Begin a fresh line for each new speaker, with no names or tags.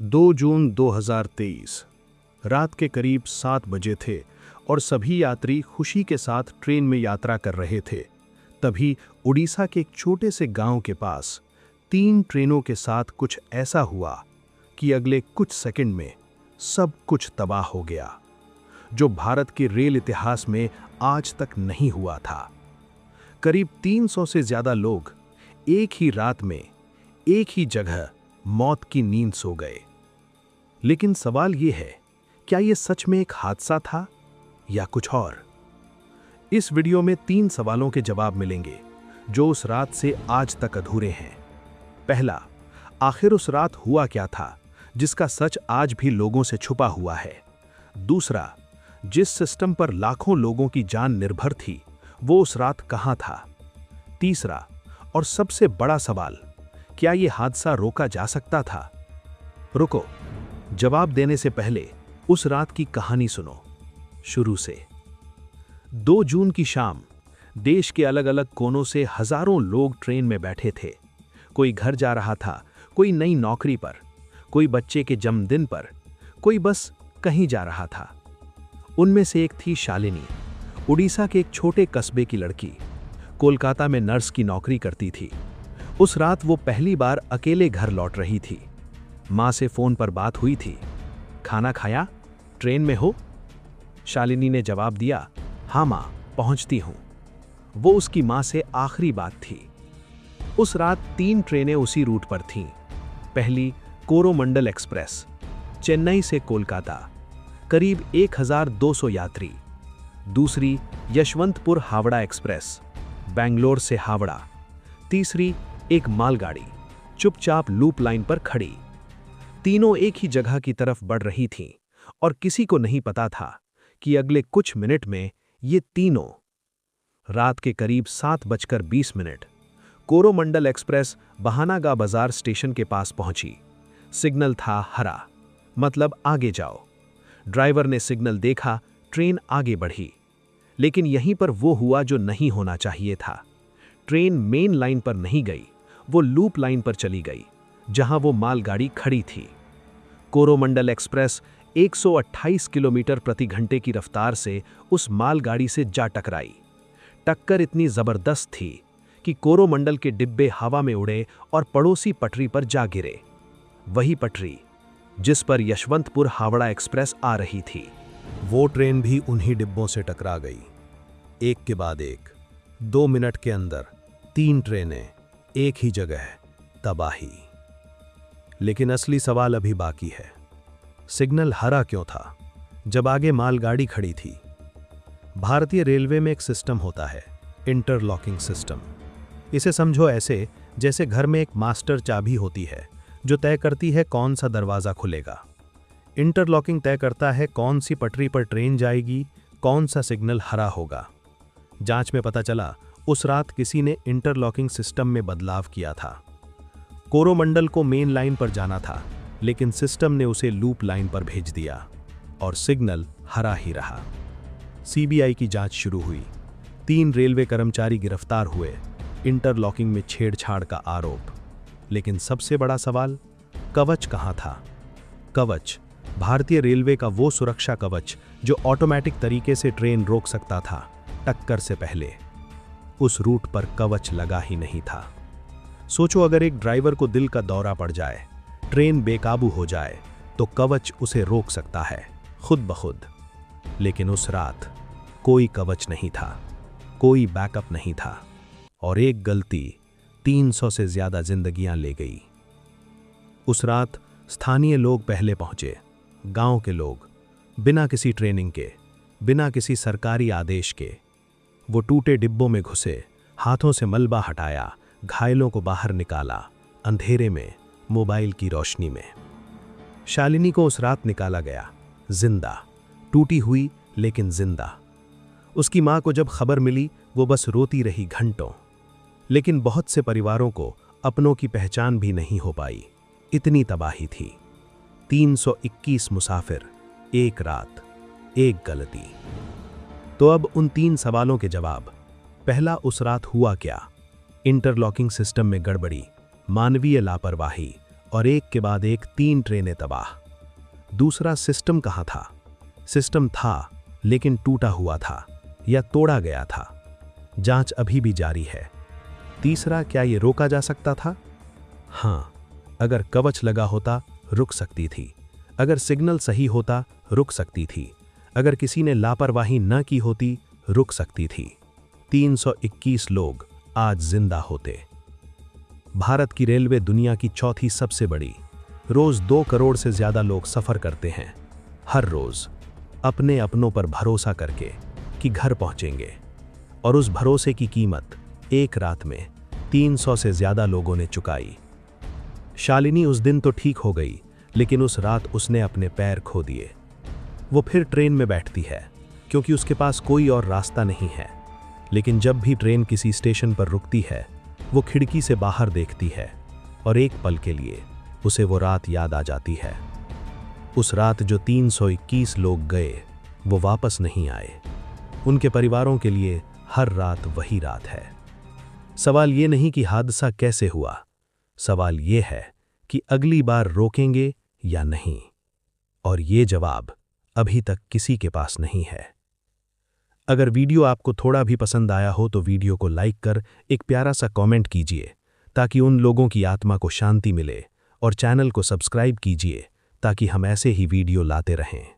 2 जून 2023 रात के करीब 7 बजे थे और सभी यात्री खुशी के साथ ट्रेन में यात्रा कर रहे थे। तभी उड़ीसा के एक छोटे से गांव के पास 3 ट्रेनों के साथ कुछ ऐसा हुआ कि अगले कुछ सेकंड में सब कुछ तबाह हो गया, जो भारत के रेल इतिहास में आज तक नहीं हुआ था। करीब 300 से ज्यादा लोग एक ही रात में एक ही जगह मौत की नींद सो गए। लेकिन सवाल यह है, क्या यह सच में एक हादसा था या कुछ और? इस वीडियो में 3 सवालों के जवाब मिलेंगे जो उस रात से आज तक अधूरे हैं। पहला, आखिर उस रात हुआ क्या था जिसका सच आज भी लोगों से छुपा हुआ है? दूसरा, जिस सिस्टम पर लाखों लोगों की जान निर्भर थी, वो उस रात कहां था? तीसरा और सबसे बड़ा सवाल, क्या यह हादसा रोका जा सकता था? रुको, जवाब देने से पहले उस रात की कहानी सुनो शुरू से। 2 जून की शाम देश के अलग अलग कोनों से हजारों लोग ट्रेन में बैठे थे। कोई घर जा रहा था, कोई नई नौकरी पर, कोई बच्चे के जन्मदिन पर, कोई बस कहीं जा रहा था। उनमें से एक थी शालिनी, उड़ीसा के एक छोटे कस्बे की लड़की। कोलकाता में नर्स की नौकरी करती थी। उस रात वो पहली बार अकेले घर लौट रही थी। माँ से फोन पर बात हुई थी, खाना खाया, ट्रेन में हो? शालिनी ने जवाब दिया, हाँ माँ, पहुंचती हूं। वो उसकी माँ से आखिरी बात थी। उस रात 3 ट्रेनें उसी रूट पर थीं। पहली कोरोमंडल एक्सप्रेस, चेन्नई से कोलकाता, करीब 1200 यात्री। दूसरी यशवंतपुर हावड़ा एक्सप्रेस, बेंगलोर से हावड़ा। तीसरी एक मालगाड़ी, चुपचाप लूप लाइन पर खड़ी। तीनों एक ही जगह की तरफ बढ़ रही थीं और किसी को नहीं पता था कि अगले कुछ मिनट में ये तीनों। रात के करीब 7:20 कोरोमंडल एक्सप्रेस बहानागा बाजार स्टेशन के पास पहुंची। सिग्नल था हरा, मतलब आगे जाओ। ड्राइवर ने सिग्नल देखा, ट्रेन आगे बढ़ी। लेकिन यहीं पर वो हुआ जो नहीं होना चाहिए था। ट्रेन मेन लाइन पर नहीं गई, वो लूप लाइन पर चली गई, जहां वो मालगाड़ी खड़ी थी। कोरोमंडल एक्सप्रेस 128 किलोमीटर प्रति घंटे की रफ्तार से उस मालगाड़ी से जा टकराई। टक्कर इतनी जबरदस्त थी कि कोरोमंडल के डिब्बे हवा में उड़े और पड़ोसी पटरी पर जा गिरे। वही पटरी जिस पर यशवंतपुर हावड़ा एक्सप्रेस आ रही थी। वो ट्रेन भी उन्हीं डिब्बों से टकरा गई। एक के बाद एक 2 मिनट के अंदर 3 ट्रेनें, एक ही जगह, तबाही। लेकिन असली सवाल अभी बाकी है। सिग्नल हरा क्यों था जब आगे मालगाड़ी खड़ी थी? भारतीय रेलवे में एक सिस्टम होता है, इंटरलॉकिंग सिस्टम। इसे समझो ऐसे जैसे घर में एक मास्टर चाबी होती है जो तय करती है कौन सा दरवाजा खुलेगा। इंटरलॉकिंग तय करता है कौन सी पटरी पर ट्रेन जाएगी, कौन सा सिग्नल हरा होगा। जांच में पता चला उस रात किसी ने इंटरलॉकिंग सिस्टम में बदलाव किया था। कोरोमंडल को मेन लाइन पर जाना था, लेकिन सिस्टम ने उसे लूप लाइन पर भेज दिया और सिग्नल हरा ही रहा। सीबीआई की जांच शुरू हुई। 3 रेलवे कर्मचारी गिरफ्तार हुए, इंटरलॉकिंग में छेड़छाड़ का आरोप। लेकिन सबसे बड़ा सवाल, कवच कहां था? कवच, भारतीय रेलवे का वो सुरक्षा कवच जो ऑटोमेटिक तरीके से ट्रेन रोक सकता था टक्कर से पहले। उस रूट पर कवच लगा ही नहीं था। सोचो, अगर एक ड्राइवर को दिल का दौरा पड़ जाए, ट्रेन बेकाबू हो जाए, तो कवच उसे रोक सकता है खुद ब खुद। लेकिन उस रात कोई कवच नहीं था, कोई बैकअप नहीं था, और एक गलती 300 से ज्यादा जिंदगियां ले गई। उस रात स्थानीय लोग पहले पहुंचे, गांव के लोग, बिना किसी ट्रेनिंग के, बिना किसी सरकारी आदेश के। वो टूटे डिब्बों में घुसे, हाथों से मलबा हटाया, घायलों को बाहर निकाला, अंधेरे में, मोबाइल की रोशनी में। शालिनी को उस रात निकाला गया, जिंदा, टूटी हुई लेकिन जिंदा। उसकी मां को जब खबर मिली, वो बस रोती रही घंटों। लेकिन बहुत से परिवारों को अपनों की पहचान भी नहीं हो पाई, इतनी तबाही थी। 321 मुसाफिर, एक रात, एक गलती। तो अब उन 3 सवालों के जवाब। पहला, उस रात हुआ क्या? इंटरलॉकिंग सिस्टम में गड़बड़ी, मानवीय लापरवाही और एक के बाद एक 3 ट्रेनें तबाह। दूसरा, सिस्टम कहाँ था? सिस्टम था, लेकिन टूटा हुआ था या तोड़ा गया था। जांच अभी भी जारी है। तीसरा, क्या ये रोका जा सकता था? हाँ, अगर कवच लगा होता रुक सकती थी। अगर सिग्नल सही होता रुक सकती थी। अगर किसी ने लापरवाही न की होती रुक सकती थी। 321 लोग आज जिंदा होते। भारत की रेलवे दुनिया की चौथी सबसे बड़ी। रोज 2 करोड़ से ज्यादा लोग सफर करते हैं, हर रोज अपने अपनों पर भरोसा करके कि घर पहुंचेंगे। और उस भरोसे की कीमत एक रात में 300 से ज्यादा लोगों ने चुकाई। शालिनी उस दिन तो ठीक हो गई, लेकिन उस रात उसने अपने पैर खो दिए। वो फिर ट्रेन में बैठती है क्योंकि उसके पास कोई और रास्ता नहीं है। लेकिन जब भी ट्रेन किसी स्टेशन पर रुकती है, वो खिड़की से बाहर देखती है और एक पल के लिए उसे वो रात याद आ जाती है। उस रात जो 321 लोग गए, वो वापस नहीं आए। उनके परिवारों के लिए हर रात वही रात है। सवाल ये नहीं कि हादसा कैसे हुआ, सवाल ये है कि अगली बार रोकेंगे या नहीं। और ये जवाब अभी तक किसी के पास नहीं है। अगर वीडियो आपको थोड़ा भी पसंद आया हो तो वीडियो को लाइक कर एक प्यारा सा कमेंट कीजिए ताकि उन लोगों की आत्मा को शांति मिले, और चैनल को सब्सक्राइब कीजिए ताकि हम ऐसे ही वीडियो लाते रहें।